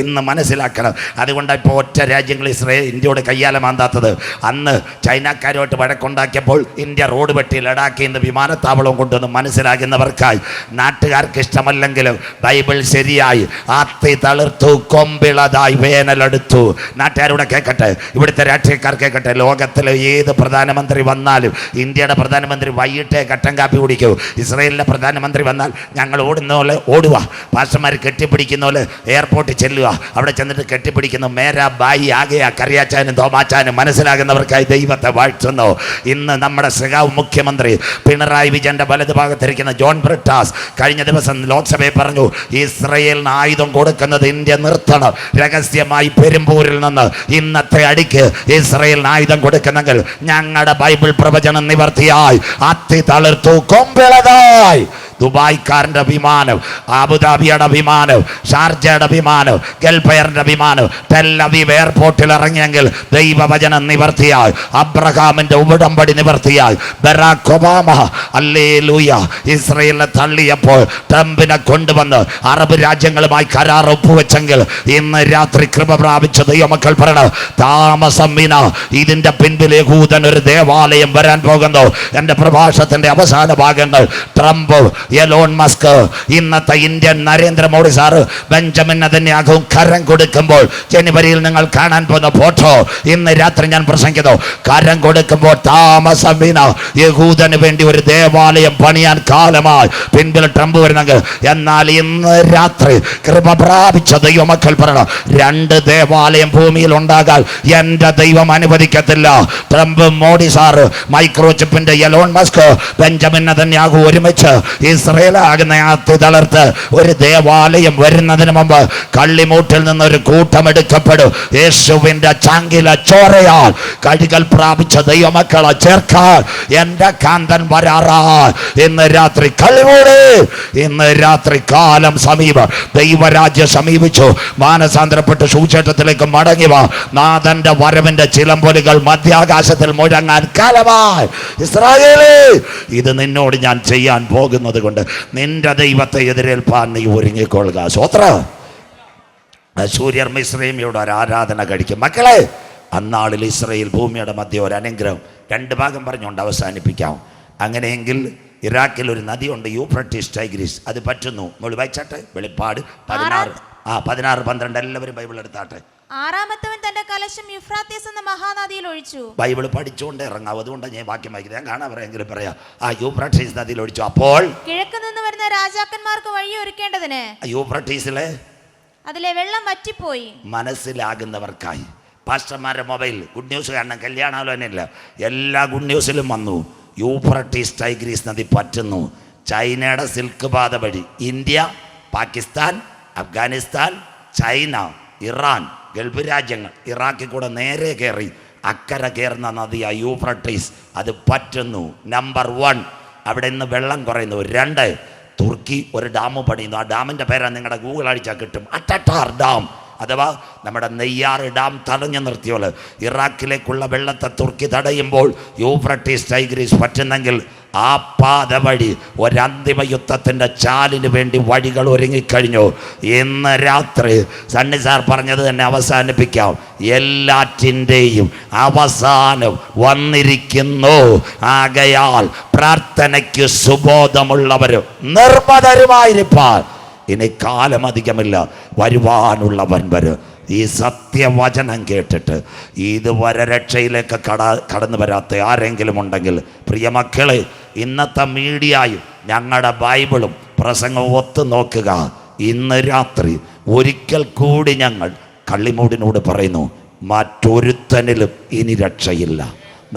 ഇന്ന് മനസ്സിലാക്കണം. അതുകൊണ്ടാണ് ഇപ്പോൾ ഒറ്റ രാജ്യങ്ങൾ ഇസ്രായേൽ ഇന്ത്യയോട് കയ്യാലമാന്താത്തത്. അന്ന് ചൈനക്കാരുമായിട്ട് വഴക്കുണ്ടാക്കിയപ്പോൾ ഇന്ത്യ റോഡ് വെട്ടി ലഡാക്കിൽ നിന്ന് വിമാനത്താവളവും കൊണ്ടുവന്ന്. മനസ്സിലാകുന്നവർക്കായി. നാട്ടുകാർക്ക് ഇഷ്ടമല്ലെങ്കിലും ബൈബിൾ ശരിയായി. അത്തി തളിർത്തു കൊമ്പിളതായി വേനലെടുത്തു. നാട്ടുകാരുടെ കേൾക്കട്ടെ, ഇവിടുത്തെ രാഷ്ട്രീയക്കാർ കേൾക്കട്ടെ. ലോകത്തിലെ ഏത് പ്രധാനമന്ത്രി വന്നാലും ഇന്ത്യയുടെ പ്രധാനമന്ത്രി വൈകിട്ടേ കട്ടൻ കാപ്പി കുടിക്കൂ. ഇസ്രായേലിൻ്റെ പ്രധാനമന്ത്രി വന്നാൽ ഞങ്ങൾ ഓടുന്ന പോലെ ഓടുക. പാസ്റ്റർമാർ കെട്ടിപ്പിടിക്കുന്ന പോലെ എയർപോർട്ടിൽ ചെല്ലുക. അവിടെ ചെന്നിട്ട് കെട്ടിപ്പിടിക്കുന്നു. മേരാ ബായി ആകെയാ കറിയാച്ചാനും തോമാച്ചാനും. മനസ്സിലാകുന്നവർക്കായി ദൈവത്തെ വാഴ്ത്തുന്നു. ഇന്ന് നമ്മുടെ സഖാവ് മുഖ്യമന്ത്രി പിണറായി വിജയന്റെ വലതുഭാഗത്തിരിക്കുന്ന ജോൺ ബ്രിട്ടാസ് കഴിഞ്ഞ ദിവസം ലോക്സഭയിൽ പറഞ്ഞു ഇസ്രയേലിന് ആയുധം കൊടുക്കുന്നത് ഇന്ത്യ നിർത്തണം. രഹസ്യമായി പെരുമ്പൂരിൽ നിന്ന് ഇന്നത്തെ അടിക്ക് ഇസ്രയേലിന് ആയുധം കൊടുക്കുന്നെങ്കിൽ ഞങ്ങളുടെ ബൈബിൾ പ്രവചനം നിവർത്തിയായി. അത്തി തളിർത്തു കൊമ്പിളതായി. ദുബായ്ക്കാരൻ്റെ വിമാനം, അബുദാബിയുടെ വിമാനം, ഷാർജയുടെ വിമാനം, ഗൾഫെയറിൻ്റെ വിമാനം ടെൽ-അവീവ് എയർപോർട്ടിൽ ഇറങ്ങിയെങ്കിൽ ദൈവവചനം നിവർത്തിയായി. അബ്രഹാമിൻ്റെ ഉടമ്പടി നിവർത്തിയായി. ബറാക് ഒബാമ ഹല്ലേലൂയ ഇസ്രയേലിനെ തള്ളിയപ്പോൾ ട്രംപിനെ കൊണ്ടുവന്ന് അറബ് രാജ്യങ്ങളുമായി കരാർ ഒപ്പുവെച്ചെങ്കിൽ ഇന്ന് രാത്രി കൃപ പ്രാപിച്ച ദൈവമക്കൾ പറയണം താമസം വിന ഇതിൻ്റെ പിൻപിൽ യഹൂദൻ ഒരു ദേവാലയം വരാൻ പോകുന്നു. എൻ്റെ പ്രഭാഷണത്തിൻ്റെ അവസാന ഭാഗങ്ങൾ ട്രംപ്, എലോൺ മസ്ക്, ഇന്നത്തെ Indian Narendra Modi sir, Benjamin Netanyahu കരം കൊടുക്കുമ്പോൾ ജനുവരിയിൽ നിങ്ങൾ കാണാൻ പോകുന്ന ഫോട്ടോ ഇന്ന് രാത്രി ഞാൻ പ്രസംഗിക്കുന്നു. കരം കൊടുക്കുമ്പോൾ താമസം വിന യഹൂദന് വേണ്ടി ഒരു ദേവാലയം പണിയാൻ കാലമായി പിൻപിൽ ട്രംപ് വരുന്നെങ്കിൽ. എന്നാൽ ഇന്ന് രാത്രി കൃപ പ്രാപിച്ച ദൈവമക്കൾ പറയണം 2 ദേവാലയം ഭൂമിയിൽ ഉണ്ടാകാൻ എൻ്റെ ദൈവം അനുവദിക്കത്തില്ല. ട്രംപ്, മോഡി സാറ്, മൈക്രോചിപ്പിന്റെ എലോൺ മസ്ക്, ബെഞ്ചമിൻ നെതന്യാഹു ഒരുമിച്ച് ഇസ്രയേലാകുന്ന അത്തി തളിർത്ത് ഒരു ദേവാലയം വരുന്നതിന് മുമ്പ് കള്ളിമൂട്ടിൽ നിന്നൊരു കൂട്ടമെടുക്കപ്പെടും. യേശുവിന്റെ ചങ്കില ചോരയാൽ കഴുകൽ പ്രാപിച്ച ദൈവമക്കളെ ചേർക്കാൻ എൻ്റെ കാന്തൻ വരാറാ. ഇന്ന് രാത്രി കള്ളിമൂടി. ഇന്ന് രാത്രി കാലം സമീപം. ദൈവരാജ്യം സമീപിച്ചു. മാനസാന്തരപ്പെട്ട് സുവിശേഷത്തിലേക്ക് മടങ്ങി വാ. നാഥന്റെ വരവിന്റെ ചിലമ്പൊലികൾ മധ്യാകാശത്തിൽ മുഴങ്ങാൻ കാലമായി. ഇസ്രായേലേ, ഇത് നിന്നോട് ഞാൻ ചെയ്യാൻ പോകുന്നത് കൊണ്ട് നിന്റെ ദൈവത്തെ എതിരേൽപ്പാൻ നീ ഒരുങ്ങിക്കൊള്ളുക. സ്വോത്രം. സൂര്യർ മിസ്രൈമിയോട് ഒരു ആരാധന കഴിക്കും. മക്കളെ, അന്നാളിൽ ഇസ്രയേൽ ഭൂമിയുടെ മധ്യ ഒരു അനുഗ്രഹം. 2 ഭാഗം പറഞ്ഞുകൊണ്ട് അവസാനിപ്പിക്കാം. അങ്ങനെയെങ്കിൽ ഇറാഖിൽ ഒരു നദിയുണ്ട്, യൂഫ്രട്ടീസ് ടൈഗ്രീസ്. അത് പറ്റുന്നു. നമ്മൾ വായിച്ചാട്ടെ. വെളിപ്പാട് 16-12 എല്ലാവരും ബൈബിൾ എടുത്താട്ടെ. 6-ാമത്തവൻ തന്റെ കലശം യൂഫ്രാത്തീസ് എന്ന മഹാനദിയിൽ ഒഴിച്ചു. ബൈബിൾ പഠിച്ചുകൊണ്ട് ഇറങ്ങാം. അതുകൊണ്ട് ഞാൻ വാക്യം വായിക്കുന്നത്. ഞാൻ കാണാൻ പറയാമെങ്കിലും പറയാം. ആ യൂഫ്രട്ടീസ് നദിയിൽ ഒഴിച്ചു. അപ്പോൾ കിഴക്ക് നിന്ന് വരുന്ന രാജാക്കന്മാർക്ക് വഴി ഒരുക്കേണ്ടതിന്. യൂഫ്രട്ടീസിലെ അതിലെ വെള്ളം വറ്റിപ്പോയി. മനസ്സിലാകുന്നവർക്കായി പാസ്റ്റർമാരുടെ മൊബൈൽ ഗുഡ് ന്യൂസ് കാണണം, കല്യാണാലോചനയില്ല, എല്ലാ ഗുഡ് ന്യൂസിലും വന്നു. യൂഫ്രട്ടീസ് ടൈഗ്രീസ് നദി പറ്റുന്നു. ചൈനയുടെ സിൽക്ക് പാത വഴി India, Pakistan, Afghanistan, China, Iran, Gulf രാജ്യങ്ങൾ, ഇറാഖിൽ കൂടെ നേരെ കയറി അക്കരെ കയറുന്ന നദിയാണ് യൂഫ്രട്ടീസ്. അത് പറ്റുന്നു. നമ്പർ 1, അവിടെ നിന്ന് വെള്ളം കുറയുന്നു. 2, തുർക്കി ഒരു ഡാം പണിയുന്നു. ആ ഡാമിൻ്റെ പേരാണ് നിങ്ങളുടെ ഗൂഗിൾ അടിച്ചാൽ കിട്ടും. അറ്റട്ടാർ ഡാം, അഥവാ നമ്മുടെ നെയ്യാറ് ഡാം തടഞ്ഞു നിർത്തിയോള്. ഇറാഖിലേക്കുള്ള വെള്ളത്തെ തുർക്കി തടയുമ്പോൾ യൂഫ്രട്ടീസ് ടൈഗ്രീസ് പറ്റുന്നെങ്കിൽ ആ പാത വഴി ഒരന്തിമ യുദ്ധത്തിൻ്റെ ചാലിന് വേണ്ടി വഴികൾ ഒരുങ്ങിക്കഴിഞ്ഞു. ഇന്ന് രാത്രി സണ്ണി സാർ പറഞ്ഞത് തന്നെ അവസാനിപ്പിക്കാം. എല്ലാറ്റിൻ്റെയും അവസാനം വന്നിരിക്കുന്നു. ആകയാൽ പ്രാർത്ഥനയ്ക്ക് സുബോധമുള്ളവർ നിർമ്മതരുമായിരിക്കാൻ ഇനി കാലമധികമില്ല, വരുവാനുള്ളവൻ വരും. ഈ സത്യവചനം കേട്ടിട്ട് ഇതുവരെ രക്ഷയിലേക്ക് കടന്നു വരാത്ത ആരെങ്കിലും ഉണ്ടെങ്കിൽ, പ്രിയമക്കളെ, ഇന്നത്തെ മീഡിയയും ഞങ്ങളുടെ ബൈബിളും പ്രസംഗവും ഒത്തു നോക്കുക. ഇന്ന് രാത്രി ഒരിക്കൽ കൂടി ഞങ്ങൾ കള്ളിമൂടിനോട് പറയുന്നു, മറ്റൊരുത്തനിലും ഇനി രക്ഷയില്ല.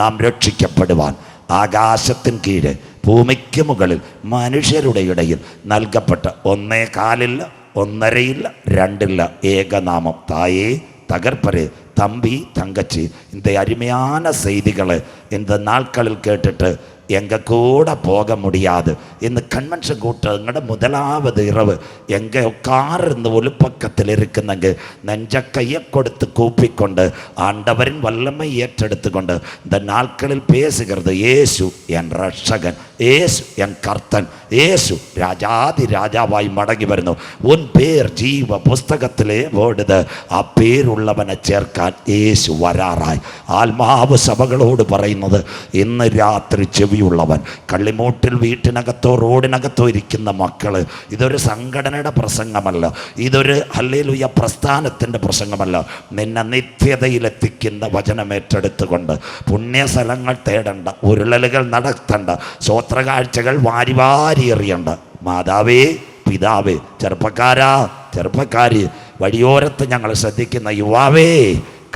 നാം രക്ഷിക്കപ്പെടുവാൻ ആകാശത്തിന് കീഴ് ഭൂമിക്ക് മുകളിൽ മനുഷ്യരുടെ ഇടയിൽ നൽകപ്പെട്ട 1 കാലില്ല, 1.5 2 ഏകനാമം. தாயே தகர்ப்பரே தம்பி தங்கச்சி, இந்த அருமையான செய்திகளை இந்த நாட்களில் கேட்டுட்டு எங்கள் கூட போக முடியாது. இந்த கன்வென்ஷன் கூட்டங்களோட முதலாவது இரவு எங்கே உட்கார்ந்து ஒரு பக்கத்தில் இருக்குங்க நெஞ்ச கையை கொடுத்து கூப்பிக்கொண்டு ஆண்டவரின் வல்லமை ஏற்றெடுத்து கொண்டு இந்த நாட்களில் பேசுகிறது, இயேசு என் ரட்சகன், இயேசு என் கர்த்தன், இயேசு രാജാതി രാജാവായി മടങ്ങി വരുന്നു. ഉൻ പേർ ജീവ പുസ്തകത്തിലെ ഓടുത്. ആ പേരുള്ളവനെ ചേർക്കാൻ യേശു വരാറായി. ആത്മാവ് സഭകളോട് പറയുന്നത്, ഇന്ന് രാത്രി ചെവിയുള്ളവൻ, കള്ളിമൂട്ടിൽ വീട്ടിനകത്തോ റോഡിനകത്തോ ഇരിക്കുന്ന മക്കള്, ഇതൊരു സംഘടനയുടെ പ്രസംഗമല്ല, ഇതൊരു ഹല്ലേലൂയ പ്രസ്ഥാനത്തിൻ്റെ പ്രസംഗമല്ല. നിന്നെ നിത്യതയിലെത്തിക്കുന്ന വചനം ഏറ്റെടുത്തുകൊണ്ട് പുണ്യസ്ഥലങ്ങൾ തേടണ്ട, ഉരുളലുകൾ നടത്തണ്ട, സ്വോത്രകാഴ്ചകൾ വാരി എറിയണ്ട. മാതാവേ, പിതാവേ, ചെറുപ്പക്കാരാ, ചെറുപ്പക്കാരി, വഴിയോരത്ത് ഞങ്ങൾ ശ്രദ്ധിക്കുന്ന യുവാവേ,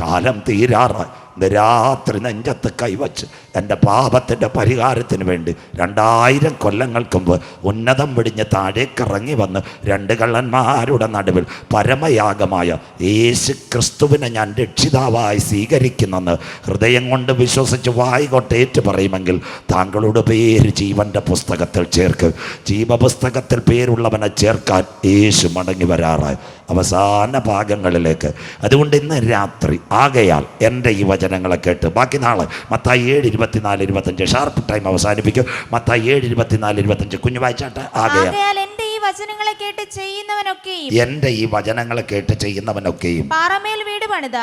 കാലം തീരാറായി. രാത്രി നെഞ്ചത്ത് കൈവച്ച് എൻ്റെ പാപത്തിൻ്റെ പരിഹാരത്തിന് വേണ്ടി 2000 കൊല്ലങ്ങൾക്ക് മുമ്പ് ഉന്നതം വെടിഞ്ഞ് താഴേക്കിറങ്ങി വന്ന് 2 കള്ളന്മാരുടെ നടുവിൽ പരമയാഗമായ യേശു ക്രിസ്തുവിനെ ഞാൻ രക്ഷിതാവായി സ്വീകരിക്കുന്നെന്ന് ഹൃദയം കൊണ്ട് വിശ്വസിച്ച് വായികൊട്ടേറ്റ് പറയുമെങ്കിൽ താങ്കളുടെ പേര് ജീവൻ്റെ പുസ്തകത്തിൽ ചേർക്ക്. ജീവപുസ്തകത്തിൽ പേരുള്ളവനെ ചേർക്കാൻ യേശു മടങ്ങി വരാറായി അവസാന ഭാഗങ്ങളിലേക്ക്. അതുകൊണ്ട് ഇന്ന് രാത്രി ആകയാൽ എൻ്റെ ഈ വചനങ്ങളെ കേട്ട് ബാക്കി നാളെ മത്തായി 7:24-25 ഷാർപ്പ് ടൈം അവസാനിപ്പിക്കും. മത്തായി 7:24-25 കുഞ്ഞു വായിച്ചാട്ടെ. ആകയാൽ എന്റെ ഈ വചനങ്ങളെ കേട്ട് ചെയ്യുന്നവനൊക്കെയും, എൻ്റെ ഈ വചനങ്ങളെ കേട്ട് ചെയ്യുന്നവനൊക്കെയും പാറമേൽ വീട് പണിത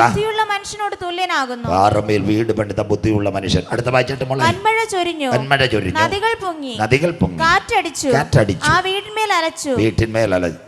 ബുദ്ധിയുള്ള മനുഷ്യനോട് തുല്യനാകുന്നു. പാറമേൽ വീട് പണിത ബുദ്ധിയുള്ള മനുഷ്യൻ. അടുത്ത വായിച്ചാട്ടെ മോളെ. വന്മഴ ചൊരിഞ്ഞു, നദികൾ പൊങ്ങി, കാറ്റടിച്ചു, ആ വീടിന്മേൽ അലച്ചു,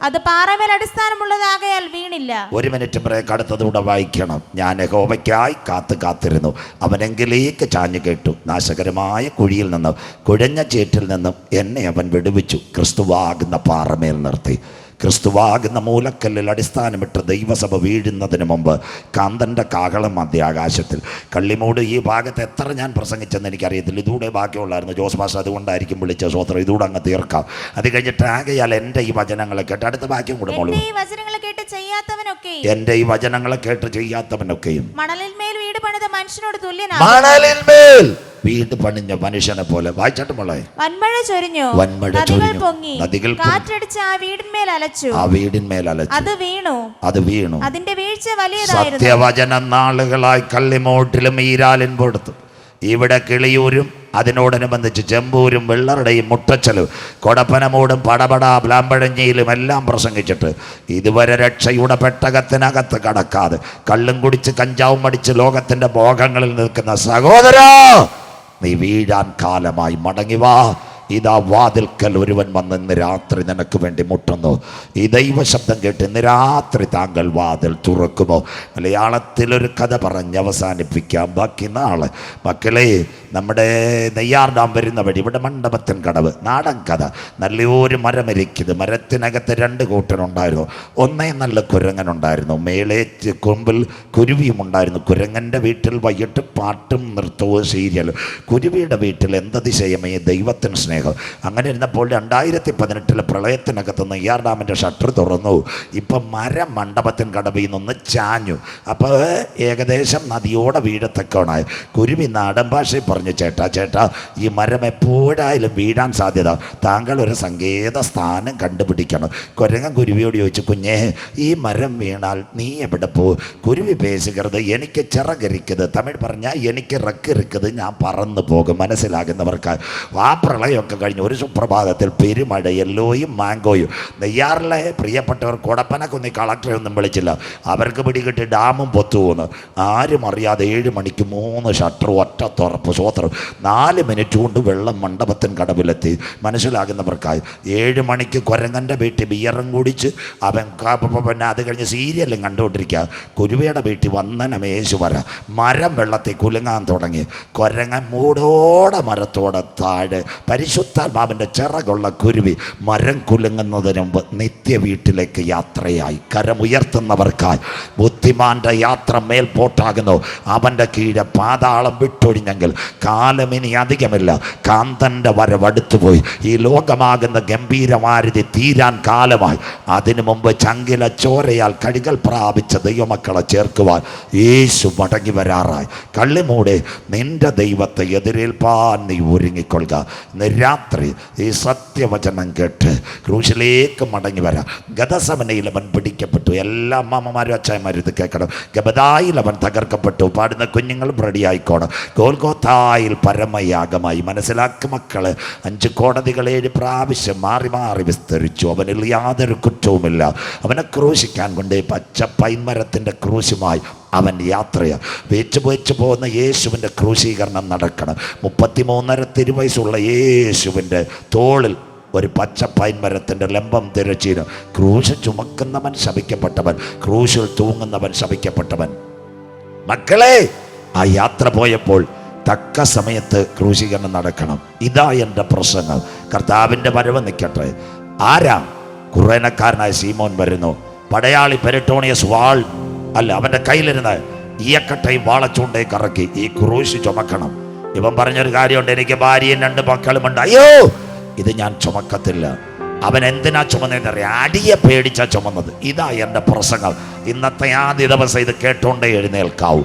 അത് പാറമേൽ അടിസ്ഥാനമുള്ളതാകയാൽ വീണില്ല. 1 മിനിറ്റ് ബ്രേക്ക്. അടുത്തതൂടെ വായിക്കണം. ഞാൻ യഹോവയ്ക്കായി കാത്തിരുന്നു, അവനെങ്കിലേക്ക് ചാഞ്ഞു കേട്ടു. നാശകരമായ കുഴിയിൽ നിന്നും കുഴഞ്ഞ ചേറ്റിൽ നിന്നും എന്നെ അവൻ വിടുവിച്ചു. ക്രിസ്തുവാകുന്ന പാറമേൽ നിർത്തി. ക്രിസ്തുവാകുന്ന മൂലക്കല്ലിൽ അടിസ്ഥാനമിട്ട് ദൈവസഭ വീഴുന്നതിന് മുമ്പ് കാന്തൻ്റെ കാഹളം മധ്യാകാശത്തിൽ. കള്ളിമൂട് ഈ ഭാഗത്ത് എത്ര ഞാൻ പ്രസംഗിച്ചെന്ന് എനിക്കറിയത്തില്ല. ഇതൂടെ ബാക്കിയുള്ളായിരുന്നു. ജോസ് മാസ്റ്റർ അതുകൊണ്ടായിരിക്കും വിളിച്ച സ്വത്രം. ഇതൂടെ അങ്ങ് തീർക്കാം. അത് കഴിഞ്ഞിട്ട് ആകയാൽ എൻ്റെ ഈ വചനങ്ങളെ കേട്ട് അടുത്ത വാക്യം കൂടെ മോളൂ. എൻ്റെ ഈ വചനങ്ങളെ കേട്ട് ചെയ്യാത്തവനൊക്കെയും മണലിന്മേൽ വീട് പണിത മനുഷ്യനോട് തുല്യനാണ്. മണലിന്മേൽ വീട് പണിഞ്ഞ മനുഷ്യനെ പോലെ. വായിച്ചാട്ട് മോളെ. വന്മഴ ചൊരിഞ്ഞു, നദികൾ പൊങ്ങി, കാറ്റടിച്ച് ആ വീടിന്മേൽ അലച്ചു, അത് വീണു, അതിന്റെ വീഴ്ച വലിയതായിരുന്നു. സത്യവചന നാളുകളായി കള്ളിമൂട്ടിലും ഈരാലിൻ കൊടുത്തു. ഇവിടെ കിളിയൂരും അതിനോടനുബന്ധിച്ച് ചെമ്പൂരും വെള്ളറുടെയും മുട്ടച്ചലും കൊടപ്പനമൂടും പടപട പ്ലാമ്പഴഞ്ഞിയിലും എല്ലാം പ്രസംഗിച്ചിട്ട് ഇതുവരെ രക്ഷയുടെ പെട്ടകത്തിനകത്ത് കടക്കാതെ കള്ളും കുടിച്ച് കഞ്ചാവും അടിച്ച് ലോകത്തിൻ്റെ ഭോഗങ്ങളിൽ നിൽക്കുന്ന സഹോദരാ, നീ വീഴാൻ കാലമായി. മടങ്ങി വാ. ഇതാ വാതിൽക്കൽ ഒരുവൻ വന്ന് ഇന്ന് രാത്രി നിനക്ക് വേണ്ടി മുട്ടുന്നു. ഈ ദൈവശബ്ദം കേട്ട് ഇന്ന് രാത്രി താങ്കൾ വാതിൽ തുറക്കുമോ? മലയാളത്തിലൊരു കഥ പറഞ്ഞ് അവസാനിപ്പിക്കാം, ബാക്കി നാളെ. മക്കളെ, നമ്മുടെ നെയ്യാർ ഡാം വരുന്ന വഴി ഇവിടെ മണ്ഡപത്തിൻ കടവ്, നാടൻ കഥ. നല്ലൊരു മരമിരിക്കുന്നത്, മരത്തിനകത്ത് 2 കൂട്ടനുണ്ടായിരുന്നു. ഒന്നേ നല്ല കുരങ്ങനുണ്ടായിരുന്നു, മേളേ കൊമ്പിൽ കുരുവിയും ഉണ്ടായിരുന്നു. കുരങ്ങൻ്റെ വീട്ടിൽ വൈകിട്ട് പാട്ടും നൃത്തവും സീരിയലും, കുരുവിയുടെ വീട്ടിൽ എന്തതിശയമേ ദൈവത്തിന് സ്നേഹം. അങ്ങനെ ഇരുന്നപ്പോൾ 2018 പ്രളയത്തിനകത്ത് നെയ്യാർ ഡാമിൻ്റെ ഷട്ടർ തുറന്നു. ഇപ്പം മരം മണ്ഡപത്തിൻ കടവിൽ നിന്ന് ചാഞ്ഞു. അപ്പോൾ ഏകദേശം നദിയോടെ വീഴത്തക്കവണായി. കുരുവി നാടൻ ഭാഷയിൽ പറഞ്ഞു, ചേട്ടാ ഈ മരം എപ്പോഴായാലും വീഴാൻ സാധ്യത, താങ്കൾ ഒരു സങ്കേത സ്ഥാനം കണ്ടുപിടിക്കണം. കുരങ്ങൻ കുരുവിയോട് ചോദിച്ചു, കുഞ്ഞേ, ഈ മരം വീണാൽ നീ എവിടെ പോ? കുരുവി പേശുകരുത്, എനിക്ക് ചിറകരിക്കത്. തമിഴ് പറഞ്ഞാൽ എനിക്ക് റക്കിരിക്കത്, ഞാൻ പറന്നു പോകും. മനസ്സിലാകുന്നവർക്ക് ആ പ്രളയമൊക്കെ കഴിഞ്ഞ് ഒരു സുപ്രഭാതത്തിൽ പെരുമഴ, യെല്ലോയും മാങ്കോയും. നെയ്യാറിലെ പ്രിയപ്പെട്ടവർ കൊടപ്പനക്കുന്നി കളക്ടറെ ഒന്നും വിളിച്ചില്ല. അവർക്ക് പിടികിട്ടി ഡാമും പൊത്തുപോകുന്നു. ആരും അറിയാതെ 7 മണിക്ക് 3 ഷട്ടർ ഒറ്റ തുറപ്പ്. സ്വോത്രം. 4 മിനിറ്റ് കൊണ്ട് വെള്ളം മണ്ഡപത്തിൻ കടവിലെത്തി. മനസ്സിലാകുന്നവർക്കായി 7 മണിക്ക് കുരങ്ങൻ്റെ വീട്ടിൽ ബിയറും കുടിച്ച് അവൻ പിന്നെ അത് കഴിഞ്ഞ് സീരിയലും കണ്ടുകൊണ്ടിരിക്കുക. കുരുവിയുടെ വീട്ടിൽ വന്ദനമേശുവര. മരം വെള്ളത്തിൽ കുലുങ്ങാൻ തുടങ്ങി. കുരങ്ങൻ മൂടോടെ മരത്തോടെ താഴെ. പരിശുദ്ധാത്മാവിൻ്റെ ചിറകുള്ള കുരുവി മരം കുലുങ്ങുന്നതിന് മുമ്പ് നിത്യ വീട്ടിലേക്ക് യാത്രയായി. കരമുയർത്തുന്നവർക്കായി ബുദ്ധിമാന്റെ യാത്ര മേൽപോട്ടാകുന്നു. അവൻ്റെ കീഴെ പാതാളം വിട്ടൊഴിഞ്ഞെങ്കിൽ കാലമിനി അധികമില്ല. കാന്തൻ്റെ വരവടുത്തുപോയി. ഈ ലോകമാകുന്ന ഗംഭീരമാരുതി തീരാൻ കാലമായി. അതിനു മുമ്പ് ചങ്കില ചോരയാൽ കഴുകൽ പ്രാപിച്ച ദൈവമക്കളെ ചേർക്കുവാൻ യേശു മടങ്ങി വരാറായി. കള്ളിമൂടെ, നിന്റെ ദൈവത്തെ എതിരേൽപ്പാൻ നീ ഒരുങ്ങിക്കൊള്ളുക. ഇന്ന് രാത്രി ഈ സത്യവചനം കേട്ട് ക്രൂശിലേക്ക് മടങ്ങി വരാം. ഗദസമനയിൽ അവൻ പിടിക്കപ്പെട്ടു. എല്ലാ അമ്മമാരും അച്ചായന്മാരും ഇത് കേൾക്കണം. ഗബദായിൽ അവൻ തകർക്കപ്പെട്ടു. പാടുന്ന കുഞ്ഞുങ്ങളും റെഡിയായിക്കോണം. ഗോൽഗോഥായിൽ പരമയാഗമായി. മനസ്സിലാക്കും മക്കള്, 5 കോടതികൾ 7 പ്രാവശ്യം മാറി മാറി വിസ്തരിച്ചു. അവനിൽ യാതൊരു കുറ്റവുമില്ല. അവനെ ക്രൂശിക്കാൻ കൊണ്ട് പച്ച പൈൻമരത്തിൻ്റെ ക്രൂശുമായി അവൻ യാത്രയാണ്. വെച്ച് പോകുന്ന യേശുവിൻ്റെ ക്രൂശീകരണം നടക്കണം. 33.5 തിരുവയസ്സുള്ള യേശുവിൻ്റെ തോളിൽ ഒരു പച്ച പൈൻമരത്തിൻ്റെ ലംബം തിരച്ചീന്. ക്രൂശ് ചുമക്കുന്നവൻ ശപിക്കപ്പെട്ടവൻ, ക്രൂശിൽ തൂങ്ങുന്നവൻ ശപിക്കപ്പെട്ടവൻ. മക്കളെ, ആ യാത്ര പോയപ്പോൾ തക്ക സമയത്ത് ക്രൂശീകരണം നടക്കണം. ഇതാ എൻ്റെ പ്രസംഗം. കർത്താവിൻ്റെ വരവ് നിൽക്കട്ടെ. ആരാ? കുറേനക്കാരനായ ശീമോൻ വരുന്നു. പടയാളി പെരിട്ടോണിയസ് വാൾ അല്ല, അവൻ്റെ കയ്യിലിരുന്ന് ഈയക്കട്ടയും വാളച്ചൂണ്ടേ കറക്കി ഈ ക്രൂശ് ചുമക്കണം. ഇവൻ പറഞ്ഞൊരു കാര്യമുണ്ട്, എനിക്ക് ഭാര്യയും 2 മക്കളുമുണ്ട്. അയ്യോ, ഇത് ഞാൻ ചുമക്കത്തില്ല. അവൻ എന്തിനാ ചുമന്നതെന്നറിയാം? അടിയെ പേടിച്ചാ ചുമന്നത്. ഇതാ എൻ്റെ പ്രസംഗം. ഇന്നത്തെ ആദ്യ ദിവസം ഇത് കേട്ടോണ്ടേ എഴുന്നേൽക്കാവൂ.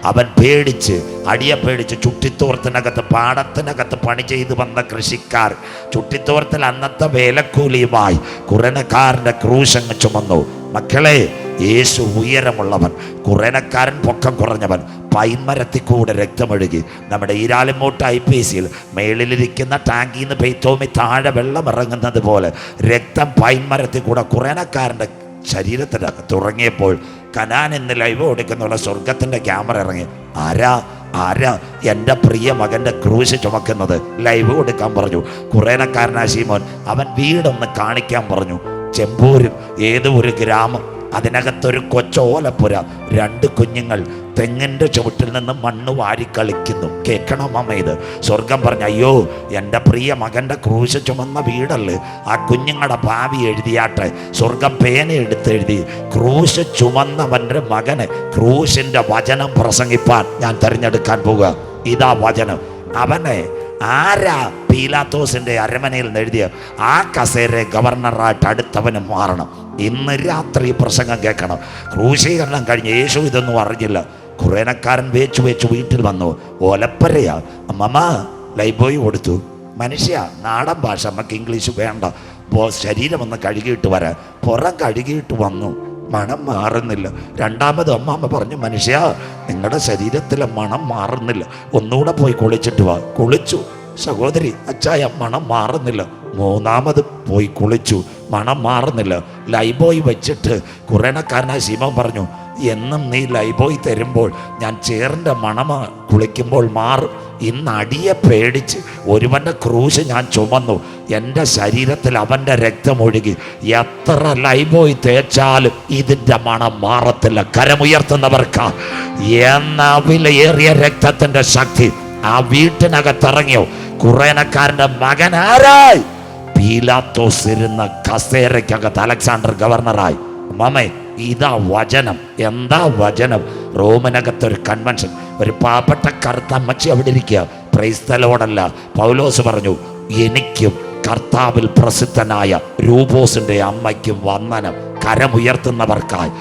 അവൻ പേടിച്ച്, അടിയെ പേടിച്ച്, ചുട്ടിത്തോർത്തിനകത്ത് പാടത്തിനകത്ത് പണി ചെയ്ത് വന്ന കൃഷിക്കാർ ചുട്ടിത്തോർത്തിൽ അന്നത്തെ വേലക്കൂലിയുമായി കുറേനക്കാരൻ്റെ ക്രൂശങ്ങ് ചുമന്നു. മക്കളെ, യേശു ഉയരമുള്ളവൻ, കുറേനക്കാരൻ പൊക്കം കുറഞ്ഞവൻ. പൈൻമരത്തിൽ കൂടെ രക്തമൊഴുകി. നമ്മുടെ ഈരാലിമൂട്ട് IPCയിൽ മേളിലിരിക്കുന്ന ടാങ്കിൽ നിന്ന് പെയ്ത്തോമി താഴെ വെള്ളം ഇറങ്ങുന്നത് പോലെ രക്തം പൈൻമരത്തിൽ കൂടെ കുറേനക്കാരൻ്റെ ശരീരത്തിനകത്ത് ഇറങ്ങിയപ്പോൾ കനാൻ എന്ന് ലൈവ് കൊടുക്കുന്നുള്ള സ്വർഗത്തിൻ്റെ ക്യാമറ ഇറങ്ങി. ആരാ എൻ്റെ പ്രിയ മകൻ്റെ ക്രൂശ് ചുമക്കുന്നത്? ലൈവ് കൊടുക്കാൻ പറഞ്ഞു. കുറേനക്കാരനായ ശീമോൻ അവൻ വീടൊന്ന് കാണിക്കാൻ പറഞ്ഞു. ചെമ്പൂരും ഏതോ ഒരു ഗ്രാമം, അതിനകത്തൊരു കൊച്ചോലപ്പുര, 2 കുഞ്ഞുങ്ങൾ തെങ്ങിൻ്റെ ചുവട്ടിൽ നിന്ന് മണ്ണ് വാരിക്കളിക്കുന്നു. കേൾക്കണം അമ്മ, ഇത് സ്വർഗം പറഞ്ഞ, അയ്യോ, എൻ്റെ പ്രിയ മകൻ്റെ ക്രൂശ് ചുമന്ന വീടല്ലേ, ആ കുഞ്ഞുങ്ങളുടെ ഭാവി എഴുതിയാട്ടെ. സ്വർഗം പേന എടുത്തെഴുതി, ക്രൂശ് ചുമന്നവൻ്റെ മകന് ക്രൂശിൻ്റെ വചനം പ്രസംഗിപ്പാൻ ഞാൻ തിരഞ്ഞെടുക്കാൻ പോവുക. ഇതാ വചനം. അവനെ ആരാ പീലാത്തോസിൻ്റെ അരമനയിൽ എഴുതിയ ആ കസേര ഗവർണറായിട്ട് അടുത്തവന് മാറണം. ഇന്ന് രാത്രി പ്രസംഗം കേൾക്കണം. ക്രൂശീകരണം കഴിഞ്ഞ് യേശു ഇതൊന്നും അറിഞ്ഞില്ല. കുറേനക്കാരൻ വേച്ചു വീട്ടിൽ വന്നു. ഓലപ്പരയാ. അമ്മമ്മ ലൈബോയ് കൊടുത്തു. മനുഷ്യ, നാടൻ ഭാഷ, നമുക്ക് ഇംഗ്ലീഷ് വേണ്ട. ശരീരം ഒന്ന് കഴുകിയിട്ട് വരാൻ. പുറം കഴുകിയിട്ട് വന്നു. മണം മാറുന്നില്ല. രണ്ടാമത് അമ്മ പറഞ്ഞു, മനുഷ്യ, നിങ്ങളുടെ ശരീരത്തിലെ മണം മാറുന്നില്ല, ഒന്നുകൂടെ പോയി കുളിച്ചിട്ട് വാ. കുളിച്ചു. സഹോദരി, അച്ചായ, മണം മാറുന്നില്ല. മൂന്നാമത് പോയി കുളിച്ചു, മണം മാറുന്നില്ല. ലൈബോയ് വെച്ചിട്ട് കുറേനക്കാരനായ ശീമോൻ പറഞ്ഞു, എന്നും നീ ലൈബോയ് തരുമ്പോൾ ഞാൻ ചേറിൻ്റെ മണമ കുളിക്കുമ്പോൾ മാറും. ഇന്ന് അടിയെ പേടിച്ച് ഒരുവൻ്റെ ക്രൂശ് ഞാൻ ചുമന്നു. എൻ്റെ ശരീരത്തിൽ അവൻ്റെ രക്തമൊഴുകി. എത്ര ലൈബോയ് തേച്ചാലും ഇതിൻ്റെ മണം മാറത്തില്ല. കരമുയർത്തുന്നവർക്ക് എന്ന വിലയേറിയ രക്തത്തിൻ്റെ ശക്തി ആ വീട്ടിനകത്തിറങ്ങിയോ. കുറേനക്കാരൻ്റെ മകൻ ആരായി? പീലാത്തോസ് ഇരുന്ന കസേരയ്ക്കകത്ത് അലക്സാണ്ടർ ഗവർണറായി. മമേ, ഇതാ വചനം. എന്താ വചനം? റോമിനകത്തൊരു കൺവെൻഷൻ, ഒരു പാവപ്പെട്ട കറുത്ത അമ്മച്ചി അവിടെ ഇരിക്കുക. പ്രൈസ്തലോടല്ല, പൗലോസ് പറഞ്ഞു, എനിക്കും കർത്താവിൽ പ്രസിദ്ധനായ രൂപോസിന്റെ അമ്മയ്ക്കും വന്ദനം. കരമുയർത്തുന്നവർക്കായി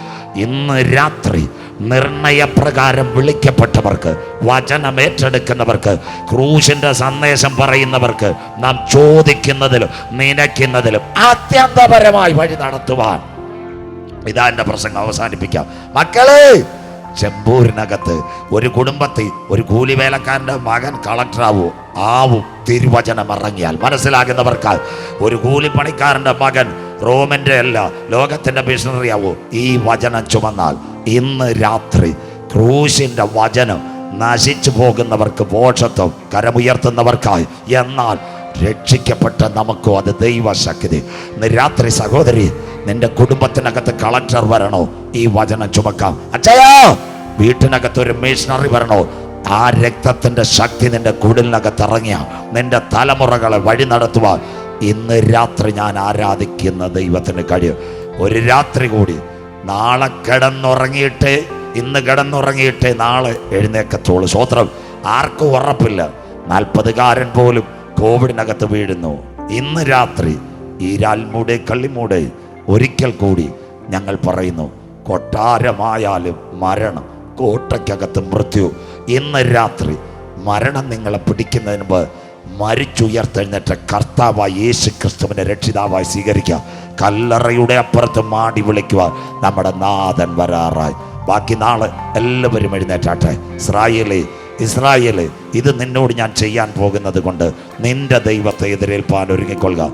ഇന്ന് രാത്രി നിർണയപ്രകാരം വിളിക്കപ്പെട്ടവർക്ക്, വചനം ഏറ്റെടുക്കുന്നവർക്ക്, ക്രൂശിന്റെ സന്ദേശം പറയുന്നവർക്ക്, നാം ചോദിക്കുന്നതിലും നിനയ്ക്കുന്നതിലും അത്യന്തപരമായി വഴി നടത്തുവാൻ. ഇതാ എൻ്റെ പ്രസംഗം അവസാനിപ്പിക്കാം. മക്കളെ, ചെമ്പൂരിനകത്ത് ഒരു കുടുംബത്തിൽ ഒരു കൂലിവേലക്കാരൻ്റെ മകൻ കളക്ടറാവൂ ആവും തിരുവചനം ഇറങ്ങിയാൽ. മനസ്സിലാകുന്നവർക്കാൽ ഒരു കൂലിപ്പണിക്കാരൻ്റെ മകൻ റോമിൻ്റെ അല്ല ലോകത്തിൻ്റെ മിഷണറി ആവൂ ഈ വചനം ചുമന്നാൽ. ഇന്ന് രാത്രി ക്രൂശിൻ്റെ വചനം നശിച്ചു പോകുന്നവർക്ക് മോക്ഷത്വം, കരമുയർത്തുന്നവർക്കായി. എന്നാൽ രക്ഷിക്കപ്പെട്ട നമുക്കും അത് ദൈവശക്തി. ഇന്ന് രാത്രി സഹോദരി, നിന്റെ കുടുംബത്തിനകത്ത് കളക്ടർ വരണോ? ഈ വചനം ചുമക്കാം. അച്ഛയാ, വീട്ടിനകത്ത് ഒരു മിഷണറി വരണോ? ആ രക്തത്തിന്റെ ശക്തി നിന്റെ കുടിലിനകത്ത് ഇറങ്ങിയ നിന്റെ തലമുറകളെ വഴി നടത്തുവാൻ ഇന്ന് രാത്രി ഞാൻ ആരാധിക്കുന്ന ദൈവത്തിന് കഴിയും. ഒരു രാത്രി കൂടി, നാളെ കിടന്നുറങ്ങിയിട്ട്, ഇന്ന് കിടന്നുറങ്ങിയിട്ട് നാളെ എഴുന്നേക്കത്തോളൂ. സ്വോത്രം. ആർക്കും ഉറപ്പില്ല. 40കാരൻ പോലും കോവിഡിനകത്ത് വീഴുന്നു. ഇന്ന് രാത്രി ഈ രാൽമൂടെ കള്ളിമൂടെ ഒരിക്കൽ കൂടി ഞങ്ങൾ പറയുന്നു, കൊട്ടാരമായാലും മരണം, കോട്ടയ്ക്കകത്ത് മൃത്യു. ഇന്ന് രാത്രി മരണം നിങ്ങളെ പിടിക്കുന്നതിന് മുമ്പ് മരിച്ചുയർത്തെഴുന്നേറ്റ കർത്താവായി യേശു ക്രിസ്തുവിനെ രക്ഷിതാവായി സ്വീകരിക്കുക. കല്ലറയുടെ അപ്പുറത്ത് മാടി വിളിക്കുക, നമ്മുടെ നാഥൻ വരാറായി. ബാക്കി നാളെ എല്ലാവരും എഴുന്നേറ്റാട്ടെ. ഇസ്രായേലേ, ഇത് നിന്നോട് ഞാൻ ചെയ്യാൻ പോകുന്നത് കൊണ്ട് നിന്റെ ദൈവത്തെ എതിരേൽപ്പാൻ ഒരുങ്ങിക്കൊള്ളുക.